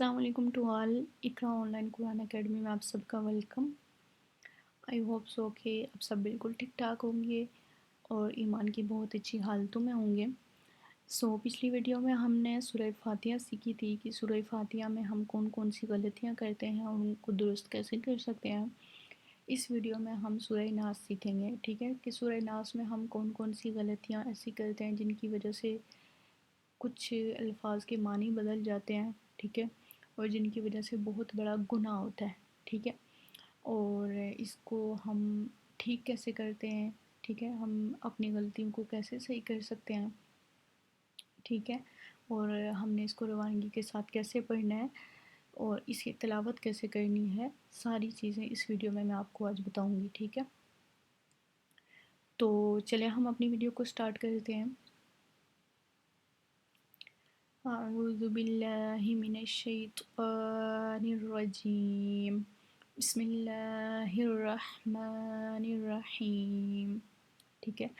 अस्सलाम वालेकुम to all. Iqra online Quran academy में आप सबका वेलकम। आई होप सो कि आप सब बिल्कुल ठीक ठाक होंगे और ईमान की बहुत अच्छी हालतों में होंगे। पिछली वीडियो में हमने सूरह फातिहा सीखी थी कि सूरह फातिहा में हम कौन कौन सी गलतियां करते हैं और उनको दुरुस्त कैसे कर सकते हैं। इस वीडियो में हम सूरह नास सीखेंगे, ठीक है, कि सूरह नास में हम कौन कौन सी गलतियां ऐसी करते हैं जिनकी वजह से कुछ अल्फाज के मानी बदल जाते हैं, ठीक है, और जिनकी वजह से बहुत बड़ा गुनाह होता है, ठीक है। और इसको हम ठीक कैसे करते हैं, ठीक है, हम अपनी गलतियों को कैसे सही कर सकते हैं, ठीक है, और हमने इसको रवानगी के साथ कैसे पढ़ना है और इसकी तिलावत कैसे करनी है, सारी चीज़ें इस वीडियो में मैं आपको आज बताऊंगी, ठीक है। तो चलिए हम अपनी वीडियो को स्टार्ट करते हैं। अऊज़ु बिल्लाहि मिनश शैतानिर रजीम। बिस्मिल्लाहिर्रहमानिर्रहीम। ठीक है,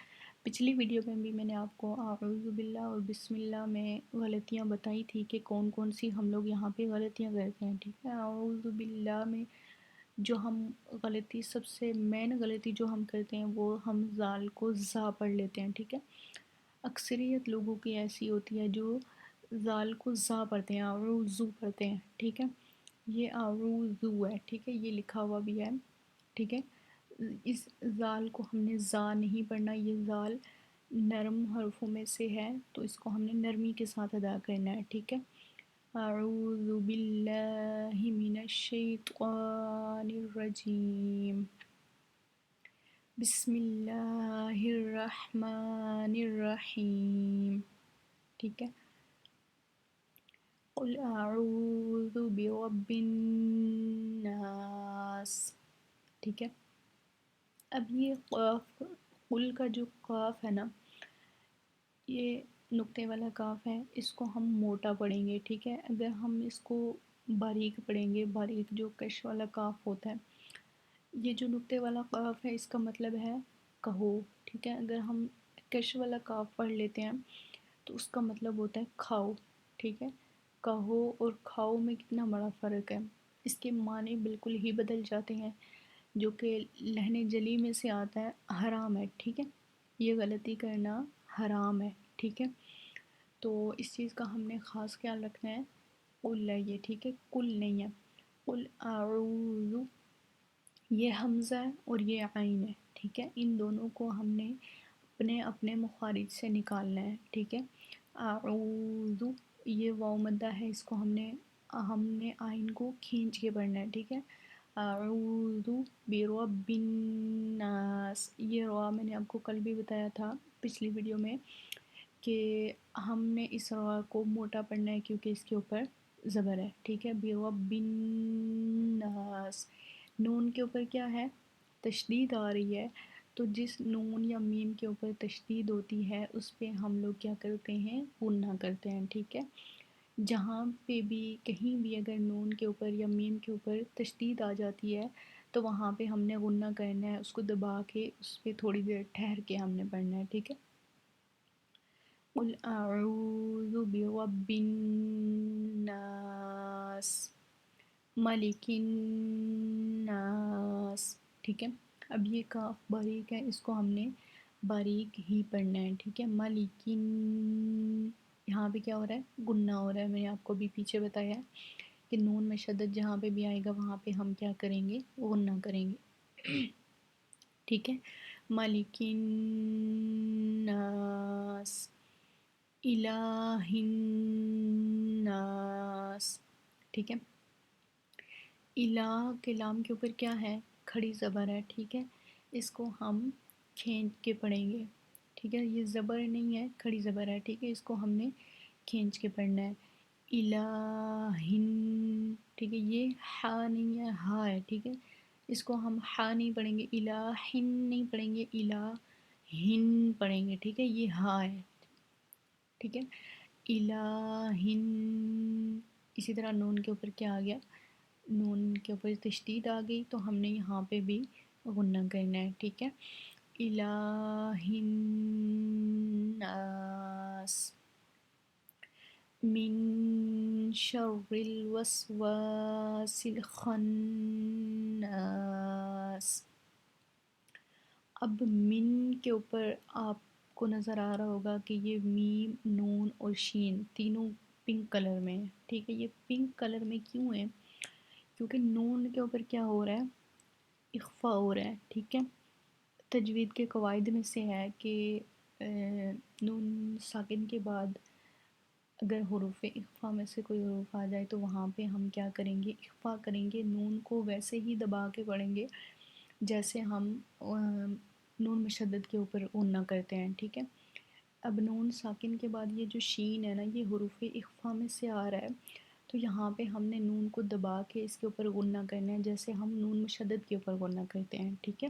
पिछली वीडियो में भी मैंने आपको अऊज़ु बिल्लाह और बिस्मिल्लाह में गलतियाँ बताई थी कि कौन कौन सी हम लोग यहाँ पे गलतियाँ करते हैं, ठीक है। अऊज़ु बिल्लाह में जो हम गलती, सबसे मेन गलती जो हम करते हैं वो हम ज़ाल को ज़ा पढ़ लेते हैं, ठीक है। अक्सरियत लोगों की ऐसी होती है जो ज़ाल को ज़ा पढ़ते हैं, अऊज़ु पढ़ते हैं, ठीक है। ये अऊज़ु है, ठीक है, ये लिखा हुआ भी है, ठीक है। इस ज़ाल को हमने ज़ा नहीं पढ़ना, ये ज़ाल नरम हरफों में से है तो इसको हमने नरमी के साथ अदा करना है, ठीक है। अऊज़ु बिल्लाहि मिनश शैतानिर रजीम। बिस्मिल्लाहिर्रहमानिर्रहीम। ठीक है। क़ुल अऊज़ु बिरब्बिन नास। ठीक है। अब ये क़ाफ़, क़ुल का जो क़ाफ़ है ना, ये नुक्ते वाला काफ है, इसको हम मोटा पढ़ेंगे, ठीक है। अगर हम इसको बारीक पढ़ेंगे, बारीक जो कश वाला काफ होता है, ये जो नुक्ते वाला काफ है इसका मतलब है कहो, ठीक है। अगर हम कश वाला काफ पढ़ लेते हैं तो उसका मतलब होता है खाओ, ठीक है। कहो और खाओ में कितना बड़ा फ़र्क है, इसके माने बिल्कुल ही बदल जाते हैं, जो कि लहने जली में से आता है, हराम है, ठीक है। ये गलती करना हराम है, ठीक है। तो इस चीज़ का हमने ख़ास ख्याल रखना है। कुल है ये, ठीक है, कुल नहीं है। कुल आऊज़ु, ये हमज़ा है और ये आइन है, ठीक है। इन दोनों को हमने अपने अपने मुखारिज से निकालना है, ठीक है। आऊज़ु, ये वाव मद्दा है, इसको हमने हमने आइन को खींच के पढ़ना है, ठीक है। आऊज़ु बिरब्बिन नास, ये रा मैंने आपको कल भी बताया था पिछली वीडियो में कि हमने इस रा को मोटा पढ़ना है क्योंकि इसके ऊपर ज़बर है, ठीक है। बिरब्बिन नास, नून के ऊपर क्या है, तशदीद आ रही है, तो जिस नून या मीम के ऊपर तशदीद होती है उस पे हम लोग क्या करते हैं, गुन्ना करते हैं, ठीक है। जहाँ पे भी कहीं भी अगर नून के ऊपर या मीम के ऊपर तशदीद आ जाती है तो वहाँ पे हमने गुन्ना करना है, उसको दबा के उस पर थोड़ी देर ठहर के हमने पढ़ना है, ठीक है। क़ुल अऊज़ु बिरब्बिन नास, मलिकिन नास, ठीक है। अब ये काफ बारीक है, इसको हमने बारीक ही पढ़ना है, ठीक है। मलिकिन, यहाँ पे क्या हो रहा है, गुन्ना हो रहा है, मैंने आपको भी पीछे बताया है कि नून में शद्दत जहाँ पे भी आएगा वहाँ पे हम क्या करेंगे, गुन्ना करेंगे, ठीक है। मलिकिन नास, इलाहिन नास, ठीक है। इलाह के लाम के ऊपर क्या है, खड़ी ज़बर है, ठीक है। इसको हम खींच के पढ़ेंगे, ठीक है। ये ज़बर नहीं है, खड़ी ज़बर है, ठीक है। इसको हमने खींच के पढ़ना है। इलाहिन, ठीक है, ये हा नहीं है, हा है, ठीक है। इसको हम हा नहीं पढ़ेंगे, इलाहिन नहीं पढ़ेंगे, इलाहिन पढ़ेंगे, ठीक है। ये हा है, ठीक है। इलाहिन, इसी तरह नून के ऊपर क्या आ गया, नून के ऊपर तशदीद आ गई तो हमने यहाँ पे भी गुन्ना करना है, ठीक है। इलाहिन नास, من شر الوسواس الخناس. اب من کے اوپر آپ کو نظر آ رہا ہوگا کہ یہ میم، نون اور شین تینوں پنک کلر میں ہیں. ٹھیک ہے، یہ پنک کلر میں کیوں ہے؟ کیونکہ نون کے اوپر کیا ہو رہا ہے؟ اخفا ہو رہا ہے. ٹھیک ہے، تجوید کے قواعد میں سے ہے کہ نون ساکن کے بعد اگر حروف اخفا میں سے کوئی حروف آ جائے تو وہاں پہ ہم کیا کریں گے؟ اخفا کریں گے. نون کو ویسے ہی دبا کے پڑھیں گے جیسے ہم نون مشدد کے اوپر غنہ کرتے ہیں. ٹھیک ہے، اب نون ساکن کے بعد یہ جو شین ہے نا، یہ حروف اخفا میں سے آ رہا ہے، تو یہاں پہ ہم نے نون کو دبا کے اس کے اوپر غنہ کرنا ہے جیسے ہم نون مشدد کے اوپر غنہ کرتے ہیں. ٹھیک ہے،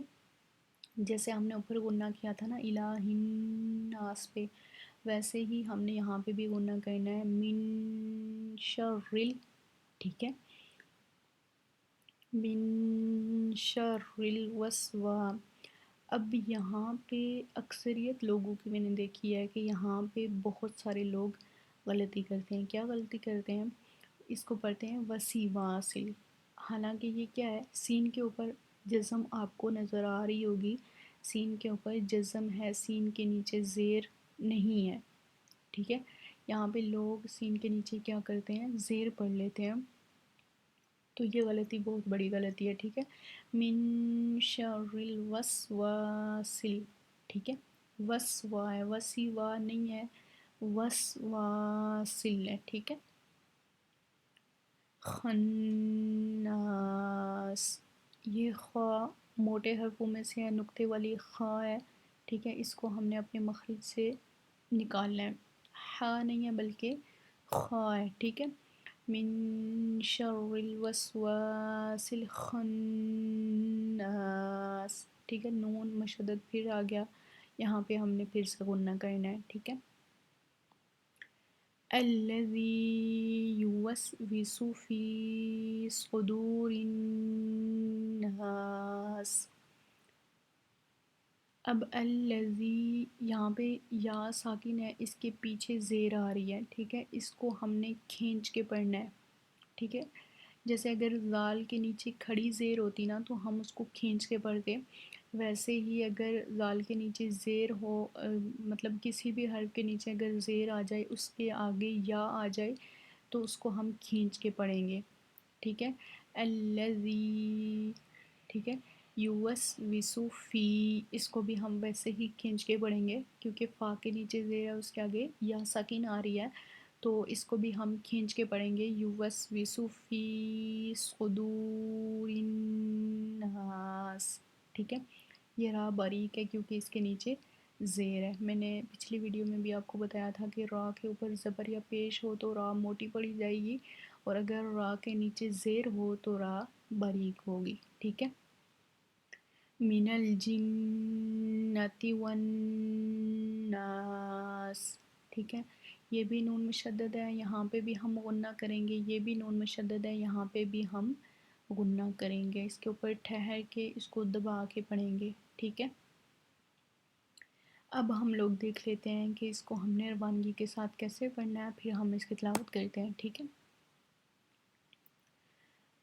جیسے ہم نے اوپر غنہ کیا تھا نا الہ الناس پہ، ویسے ہی ہم نے یہاں پہ بھی غنہ کرنا ہے من شرل. ٹھیک ہے، من شر الوسواس. اب یہاں پہ اکثریت لوگوں کی میں نے دیکھی ہے کہ یہاں پہ بہت سارے لوگ غلطی کرتے ہیں. کیا غلطی کرتے ہیں؟ اس کو پڑھتے ہیں وسیواسل. حالانکہ یہ کیا ہے؟ سین کے اوپر جزم آپ کو نظر آ رہی ہوگی، سین کے اوپر جزم ہے، سین کے نیچے زیر نہیں ہے. ٹھیک ہے، یہاں پہ لوگ سین کے نیچے کیا کرتے ہیں؟ زیر پڑھ لیتے ہیں، تو یہ غلطی بہت بڑی غلطی ہے. ٹھیک ہے، من شر الوسواسل. ٹھیک ہے، وسوا ہے، وسیوا نہیں ہے، وسواسل ہے. ٹھیک ہے، خناس. یہ خا موٹے حرفوں میں سے ہے، نقطے والی خا ہے. ٹھیک ہے، اس کو ہم نے اپنے مخرج سے نکالنا ہے. ہا نہیں ہے بلکہ خا ہے. ٹھیک ہے، من شر الوسواس الخناس. ٹھیک ہے، نون مشدد پھر آ گیا، یہاں پہ ہم نے پھر سے غنہ کرنا ہے. ٹھیک ہے، الذی یوسوس فی صدور الناس. اب الذی یہاں پہ یا ساکن ہے، اس کے پیچھے زیر آ رہی ہے. ٹھیک ہے، اس کو ہم نے کھینچ کے پڑھنا ہے. ٹھیک ہے، جیسے اگر زال کے نیچے کھڑی زیر ہوتی نا تو ہم اس کو کھینچ کے پڑھتے، ویسے ہی اگر زال کے نیچے زیر ہو، مطلب کسی بھی حرف کے نیچے اگر زیر آ جائے، اس کے آگے یا آ جائے تو اس کو ہم کھینچ کے پڑھیں گے. ٹھیک ہے، الذی. ٹھیک ہے، یوسوس فی، اس کو بھی ہم ویسے ہی کھینچ کے پڑھیں گے کیونکہ فا کے نیچے زیر ہے، اس کے آگے یا ساکن آ رہی ہے، تو اس کو بھی ہم کھینچ کے پڑھیں گے یوسوس فی صدور الناس. ٹھیک ہے، یہ را باریک ہے کیونکہ اس کے نیچے زیر ہے. میں نے پچھلی ویڈیو میں بھی آپ کو بتایا تھا کہ را کے اوپر زبر یا پیش ہو تو را موٹی پڑھی جائے گی، اور اگر را کے نیچے زیر ہو تو را باریک ہوگی. ٹھیک ہے، من الجنۃ والناس. ٹھیک ہے، یہ بھی نون مشدد ہے، یہاں پہ بھی ہم غنہ کریں گے. یہ بھی نون مشدد ہے، یہاں پہ بھی ہم غنہ کریں گے. اس کے اوپر ٹھہر کے اس کو دبا کے پڑھیں گے. ٹھیک ہے، اب ہم لوگ دیکھ لیتے ہیں کہ اس کو ہم نے روانگی کے ساتھ کیسے پڑھنا ہے، پھر ہم اس کی تلاوت کرتے ہیں. ٹھیک ہے،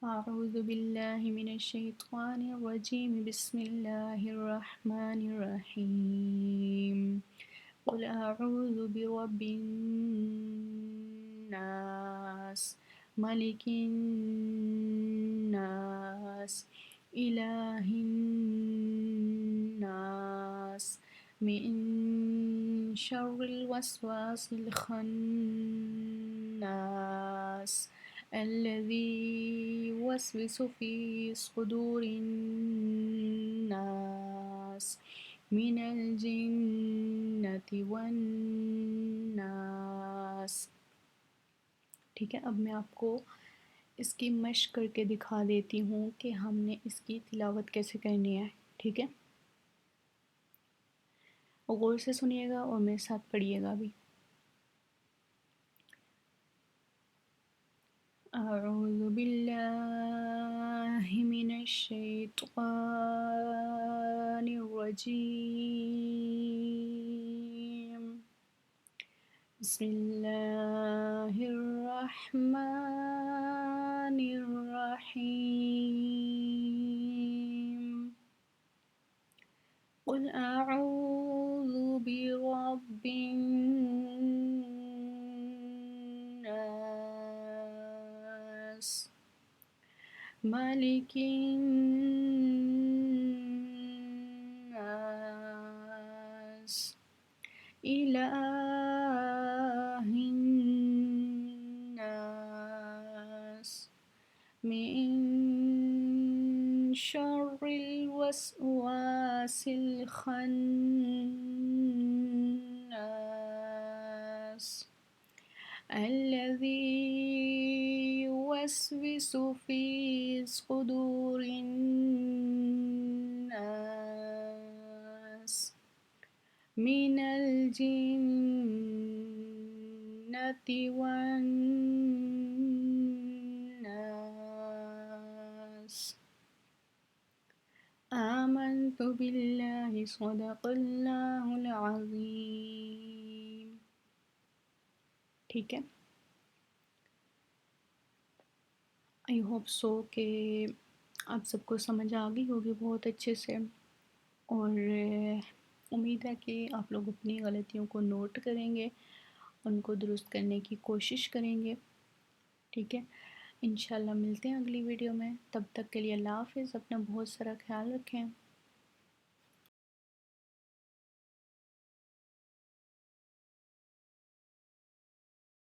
اعوذ باللہ من الشیطان الرجیم، بسم اللہ الرحمن الرحیم. قل اعوذ برب الناس، ملک الناس، الہ الناس، من شر الوسواس الخناس، الذي يوسوس في صدور الناس، من الجنة والناس. ٹھیک ہے، اب میں آپ کو اس کی مشق کر کے دکھا دیتی ہوں کہ ہم نے اس کی تلاوت کیسے کرنی ہے. ٹھیک ہے، غور سے سنیے گا اور میرے ساتھ پڑھیے گا بھی. اعوذ باللہ من الشیطان الرجیم، بسم الله الرحمن الرحيم قل أعوذ برب الناس ملك الناس إله الناس من شر الوسواس الخناس الذي يوسوس في صدور الناس من الجنة والناس آمنت بالله صدق اللہ العظیم. ٹھیک ہے. آئی ہوپ سو کہ آپ سب کو سمجھ آ گئی ہوگی بہت اچھے سے، اور امید ہے کہ آپ لوگ اپنی غلطیوں کو نوٹ کریں گے، ان کو درست کرنے کی کوشش کریں گے. ٹھیک ہے. انشاءاللہ ملتے ہیں اگلی ویڈیو میں. تب تک کے لیے اللہ حافظ. اپنا بہت سارا خیال رکھیں.